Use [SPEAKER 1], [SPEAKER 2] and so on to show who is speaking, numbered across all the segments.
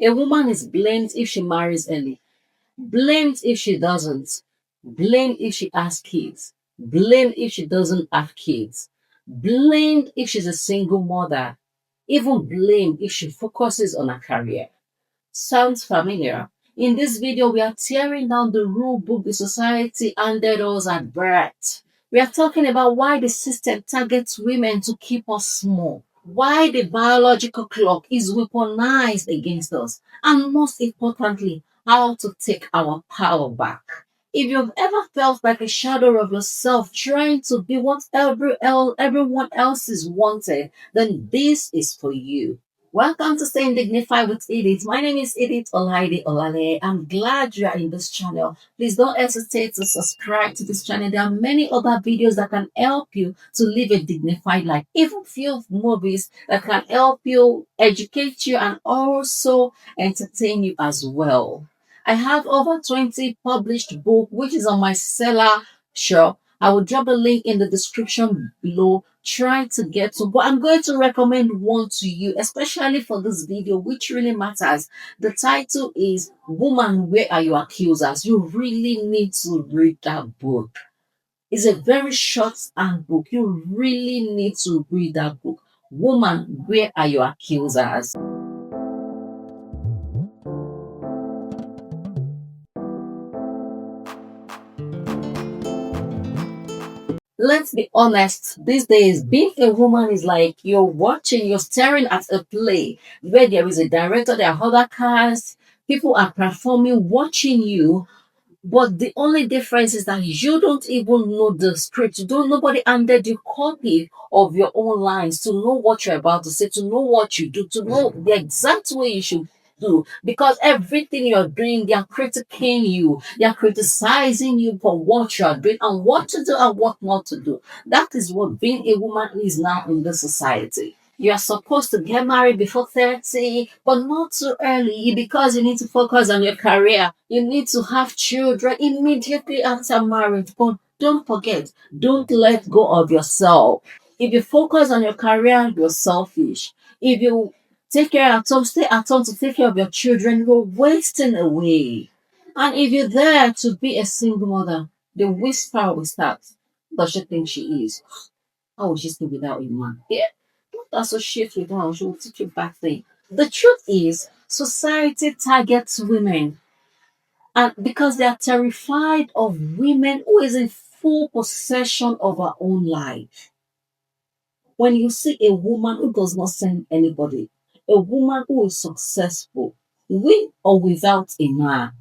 [SPEAKER 1] A woman is blamed if she marries early, blamed if she doesn't, blamed if she has kids, blamed if she doesn't have kids, blamed if she's a single mother, even blamed if she focuses on her career. Sounds familiar? In this video, we are tearing down the rule book the society handed us at birth. We are talking about why the system targets women to keep us small, why the biological clock is weaponized against us, and most importantly, how to take our power back. If you've ever felt like a shadow of yourself trying to be what everyone else is wanted, then this is for you. Welcome to Staying Dignified with Edith. My name is Edith Olaide Olale. I'm glad you are in this channel. Please don't hesitate to subscribe to this channel. There are many other videos that can help you to live a dignified life. Even few movies that can help you, educate you, and also entertain you as well. I have over 20 published books, which is on my seller shop. I will drop a link in the description below. Try to get to, but I'm going to recommend one to you, especially for this video, which really matters. The title is Woman, Where Are Your Accusers? You really need to read that book. It's a very short book. You really need to read that book. Woman, Where Are Your Accusers? Let's be honest, these days, being a woman is like you're staring at a play where there is a director, there are other cast, people are performing, watching you, but the only difference is that you don't even know the script. Nobody handed you copy of your own lines to know what you're about to say, to know what you do, to know the exact way you should do. Because everything you're doing, they are critiquing you, they are criticizing you for what you are doing and what to do and what not to do. That is what being a woman is now in this society. You are supposed to get married before 30, but not too early because you need to focus on your career. You need to have children immediately after marriage. But don't forget, don't let go of yourself. If you focus on your career, you're selfish. If you take care at home, stay at home to take care of your children, you're wasting away. And if you're there to be a single mother, the whisper will start. Does she think she is? How will she stay without a man? Yeah, don't associate with her. She will teach you bad thing. The truth is, society targets women, and because they are terrified of women who is in full possession of her own life. When you see a woman who does not send anybody, a woman who is successful, with or without a man,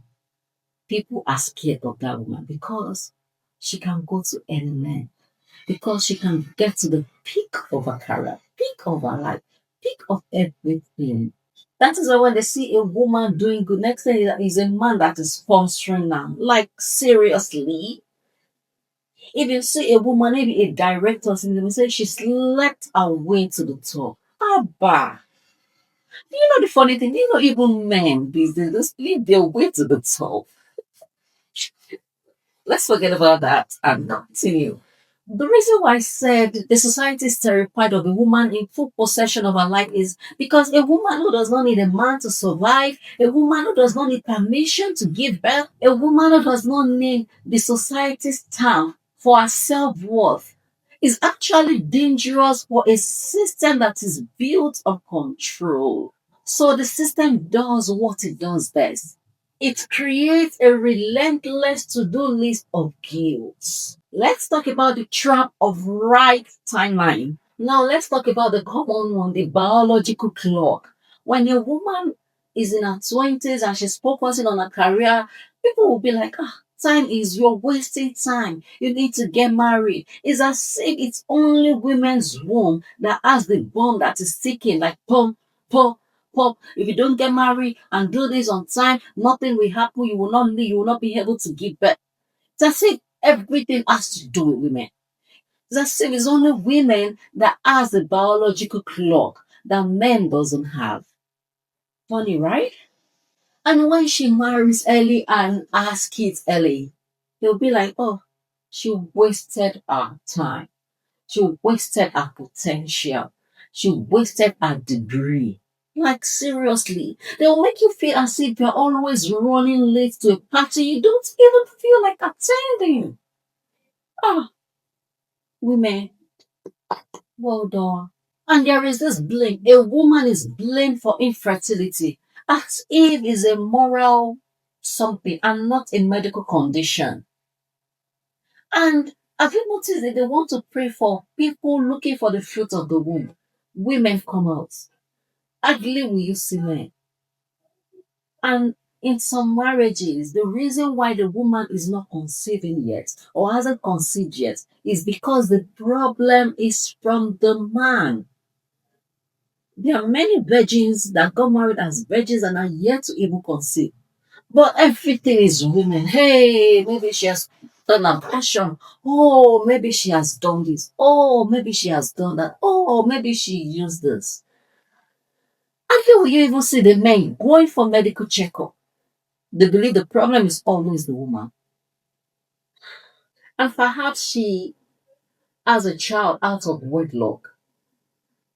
[SPEAKER 1] people are scared of that woman because she can go to any man, because she can get to the peak of her career, peak of her life, peak of everything. That is why when they see a woman doing good, next thing is a man that is sponsoring them. Like, seriously? If you see a woman, maybe a director, and they say she slept her way to the top. Abba. You know the funny thing, you know, even men these days, they sleep their way to the top. Let's forget about that and continue. The reason why I said the society is terrified of a woman in full possession of her life is because a woman who does not need a man to survive, a woman who does not need permission to give birth, a woman who does not need the society's stamp for her self-worth is actually dangerous for a system that is built on control. So the system does what it does best. It creates a relentless to-do list of guilt. Let's talk about the trap of right timeline. Now let's talk about the common one, the biological clock. When a woman is in her 20s and she's focusing on her career, people will be like, time is, you're wasting time. You need to get married. It's as if it's only women's womb that has the bomb that is ticking like pum, pum, pum. If you don't get married and do this on time, nothing will happen. You will not live, you will not be able to give birth. It's as if everything has to do with women. It's as if it's only women that has the biological clock that men doesn't have. Funny, right? And when she marries early and has kids early, they'll be like, oh, she wasted her time. She wasted her potential. She wasted her degree. Like seriously, they'll make you feel as if you're always running late to a party you don't even feel like attending. Ah, women, well done. And there is this blame. A woman is blamed for infertility as if it's a moral something and not a medical condition. And have you noticed that they want to pray for people looking for the fruit of the womb? Women come out. Hardly will you see men. And in some marriages, the reason why the woman is not conceiving yet or hasn't conceived yet is because the problem is from the man. There are many virgins that got married as virgins and are yet to even conceive. But everything is women. Hey, maybe she has done a passion. Oh, maybe she has done this. Oh, maybe she has done that. Oh, maybe she used this. And here will you even see the men going for medical checkup. They believe the problem is always the woman. And perhaps she has a child out of wedlock.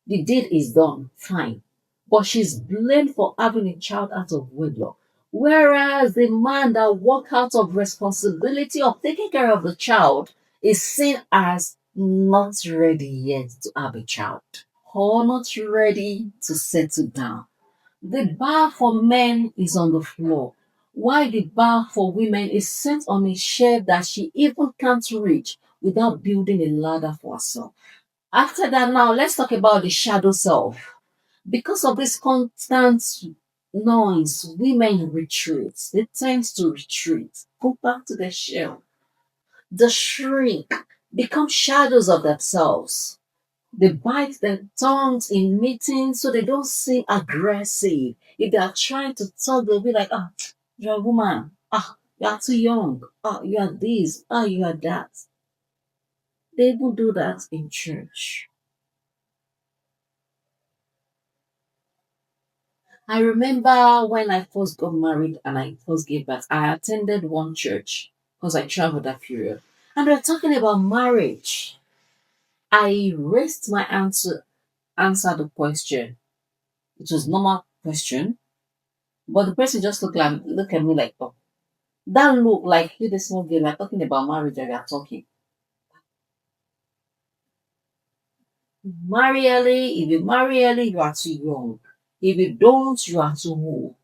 [SPEAKER 1] The deed is done, fine. But she's blamed for having a child out of wedlock. Whereas the man that walked out of responsibility of taking care of the child is seen as not ready yet to have a child or not ready to settle down. The bar for men is on the floor, while the bar for women is set on a shelf that she even can't reach without building a ladder for herself. After that, now let's talk about the shadow self. Because of this constant noise, women retreat. They tend to retreat, go back to the shell. The shrink, become shadows of themselves. They bite their tongues in meetings so they don't seem aggressive. If they are trying to talk, they'll be like, ah, you're a woman. Ah, you are too young. Ah, you are this. Ah, you are that. They even do that in church. I remember when I first got married and I first gave birth, I attended one church because I traveled that period. And they're talking about marriage. I raised my hand to answer the question. It was normal question, but the person just look at me like, oh, that look like you, the small girl, are talking about marriage and we are talking. Marry early. If you marry early, you are too young. If you don't, you are too old.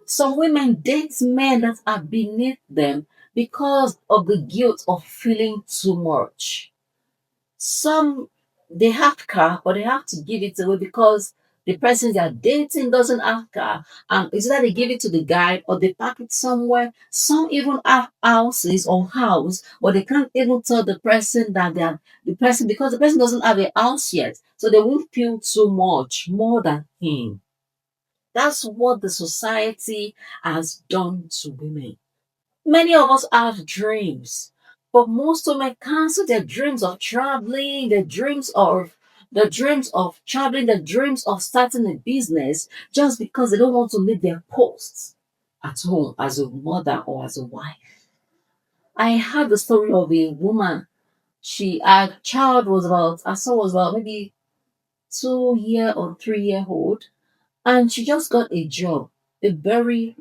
[SPEAKER 1] Some women date men that are beneath them because of the guilt of feeling too much. Some they have car, but they have to give it away because the person they are dating doesn't have car. And it's either they give it to the guy or they park it somewhere. Some even have houses or house, but they can't even tell the person that they are the person because the person doesn't have a house yet. So they won't feel too much more than him. That's what the society has done to women. Many of us have dreams, but most women cancel their dreams of traveling, their dreams of traveling, their dreams of starting a business just because they don't want to leave their posts at home as a mother or as a wife. I had the story of a woman. Her child was about, I saw was about maybe 2 year or 3 year old, and she just got a job, a very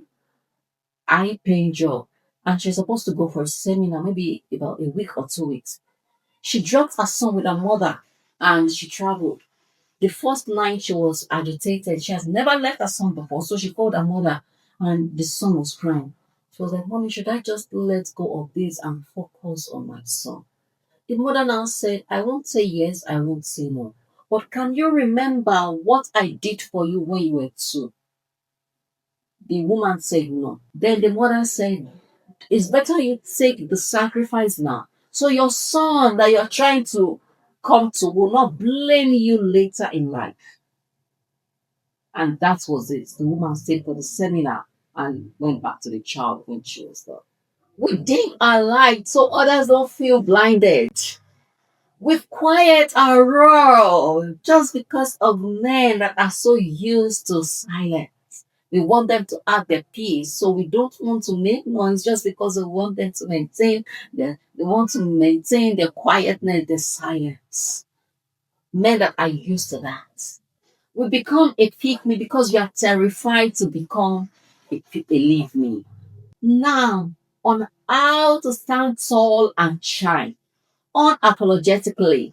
[SPEAKER 1] high paying job, and she's supposed to go for a seminar maybe about a week or 2 weeks. She dropped her son with her mother and she traveled. The first night she was agitated. She has never left her son before, so she called her mother and the son was crying. She was like, Mommy, should I just let go of this and focus on my son? The mother now said, I won't say yes, I won't say no. But can you remember what I did for you when you were two? The woman said no. Then the mother said, it's better you take the sacrifice now. So your son that you're trying to come to will not blame you later in life. And that was it. The woman stayed for the seminar and went back to the child when she was there. We dim our light so others don't feel blinded. We quiet our roar just because of men that are so used to silence. We want them to have their peace. So we don't want to make noise just because we want them to maintain they want to maintain their quietness, their silence. Men that are used to that. We become a pick me because we are terrified to become a leave me. Now, on how to stand tall and shine unapologetically.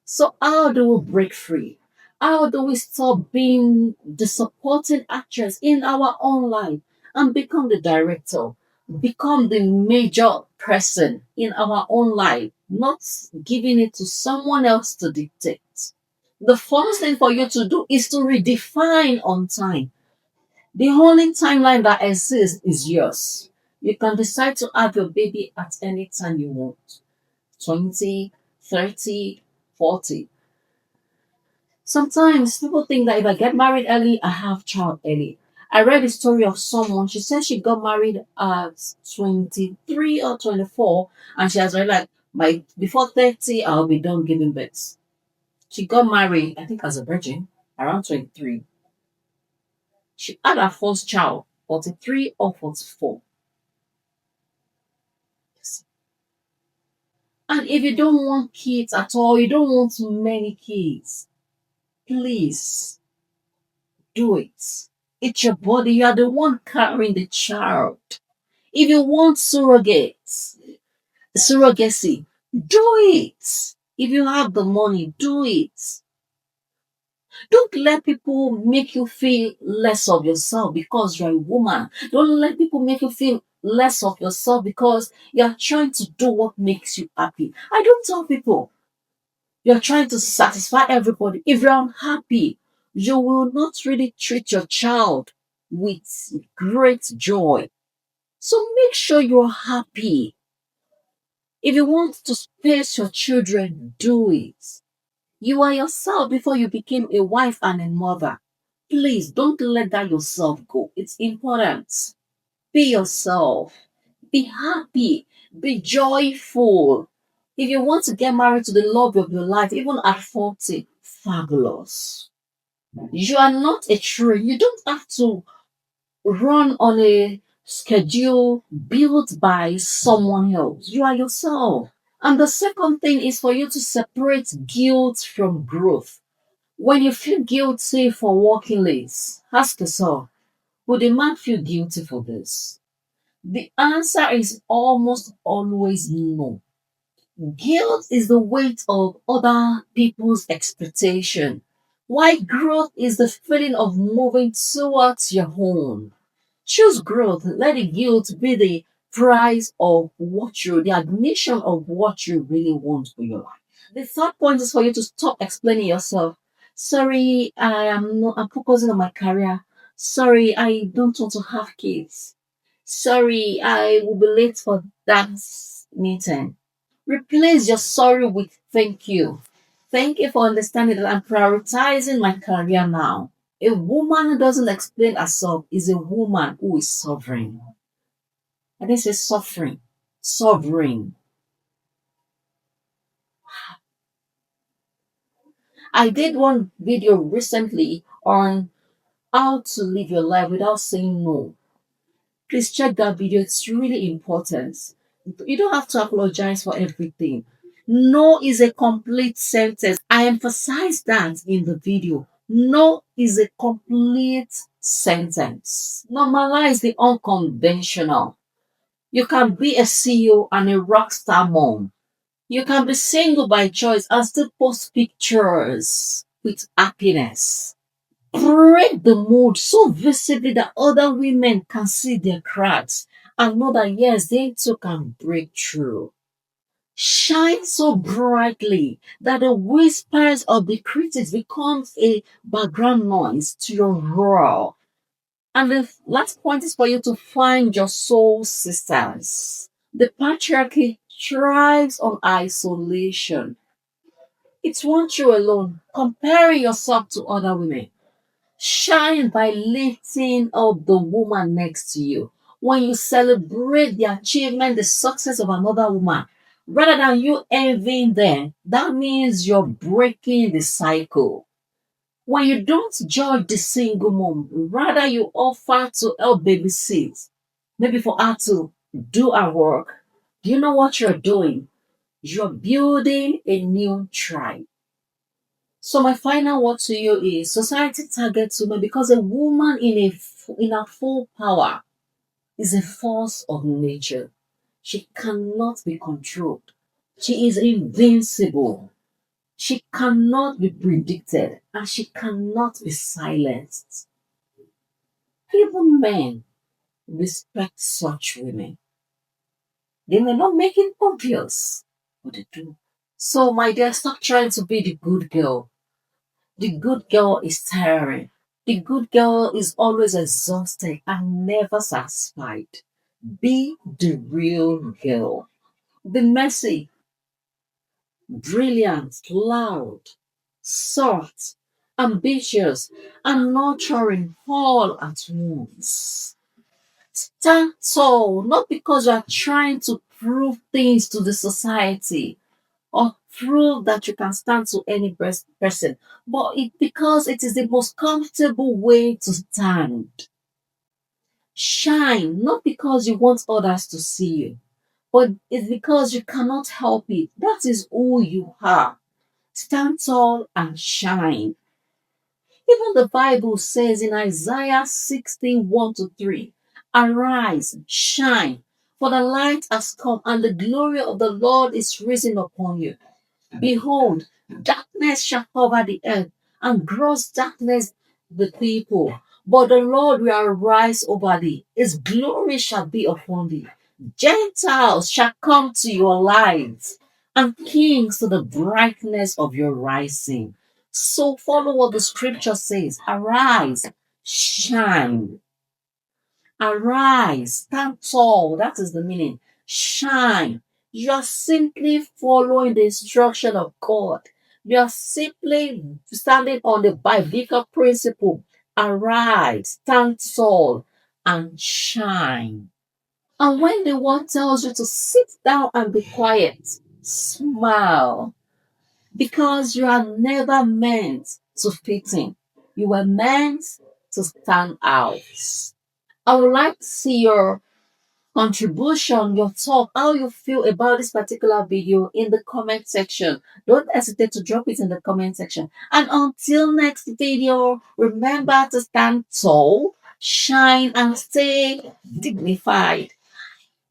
[SPEAKER 1] So, how do we break free? How do we stop being the supporting actress in our own life and become the director, become the major person in our own life, not giving it to someone else to dictate? The first thing for you to do is to redefine on time. The only timeline that exists is yours. You can decide to have your baby at any time you want. 20, 30, 40. Sometimes people think that if I get married early, I have child early. I read a story of someone. She said she got married at 23 or 24, and she has already like by before 30, I'll be done giving birth. She got married, I think, as a virgin around 23. She had her first child, 43 or 44. And if you don't want kids at all, you don't want many kids, please do it. It's your body. You are the one carrying the child. If you want surrogacy, do it. If you have the money, do it. Don't let people make you feel less of yourself because you're a woman. Don't let people make you feel less of yourself because you're trying to do what makes you happy. I don't tell people you're trying to satisfy everybody. If you're unhappy, you will not really treat your child with great joy. So make sure you're happy. If you want to space your children, do it. You are yourself before you became a wife and a mother. Please don't let that yourself go. It's important. Be yourself. Be happy. Be joyful. If you want to get married to the love of your life, even at 40, fabulous. You are not a train. You don't have to run on a schedule built by someone else. You are yourself. And the second thing is for you to separate guilt from growth. When you feel guilty for walking late, ask yourself, would a man feel guilty for this? The answer is almost always no. Guilt is the weight of other people's expectation, while growth is the feeling of moving towards your own. Choose growth. Let the guilt be the price of the admission of what you really want for your life. The third point is for you to stop explaining yourself. Sorry, I'm focusing on my career. Sorry, I don't want to have kids. Sorry, I will be late for that meeting. Replace your sorry with thank you. Thank you for understanding that I'm prioritizing my career now. A woman who doesn't explain herself is a woman who is suffering. I didn't say suffering, sovereign. I did one video recently on how to live your life without saying no. Please check that video. It's really important. You don't have to apologize for everything. No is a complete sentence. I emphasize that in the video. No is a complete sentence. Normalize the unconventional. You can be a CEO and a rock star mom. You can be single by choice and still post pictures with happiness. Break the mold so visibly that other women can see their cracks and know that yes, they too can break through. Shine so brightly that the whispers of the critics becomes a background noise to your roar. And the last point is for you to find your soul sisters. The patriarchy thrives on isolation. It wants you alone, comparing yourself to other women. Shine by lifting up the woman next to you. When you celebrate the achievement, the success of another woman, rather than you envying them, that means you're breaking the cycle. When you don't judge the single mom, rather you offer to help babysit, maybe for her to do her work. Do you know what you're doing? You're building a new tribe. So my final word to you is society targets women because a woman in her full power is a force of nature. She cannot be controlled. She is invincible. She cannot be predicted and she cannot be silenced. Even men respect such women. They may not make it obvious, but they do. So, my dear, stop trying to be the good girl. The good girl is tiring. The good girl is always exhausted and never satisfied. Be the real girl. Be messy, brilliant, loud, soft, ambitious, and nurturing all at once. Stand tall, not because you are trying to prove things to the society or prove that you can stand to any person, but because it is the most comfortable way to stand. Shine, not because you want others to see you, but it's because you cannot help it. That is who you are. Stand tall and shine. Even the Bible says in Isaiah 16 to 3, arise, shine, for the light has come, and the glory of the Lord is risen upon you. Behold, darkness shall cover the earth, and gross darkness the people. But the Lord will arise over thee, his glory shall be upon thee. Gentiles shall come to your light, and kings to the brightness of your rising. So follow what the scripture says. Arise, shine. Arise, stand tall. That is the meaning. Shine. You are simply following the instruction of God. You are simply standing on the biblical principle. Arise, stand tall, and shine. And when the word tells you to sit down and be quiet, smile. Because you are never meant to fit in. You were meant to stand out. I would like to see your contribution, your thought, how you feel about this particular video in the comment section. Don't hesitate to drop it in the comment section. And until next video, remember to stand tall, shine, and stay dignified.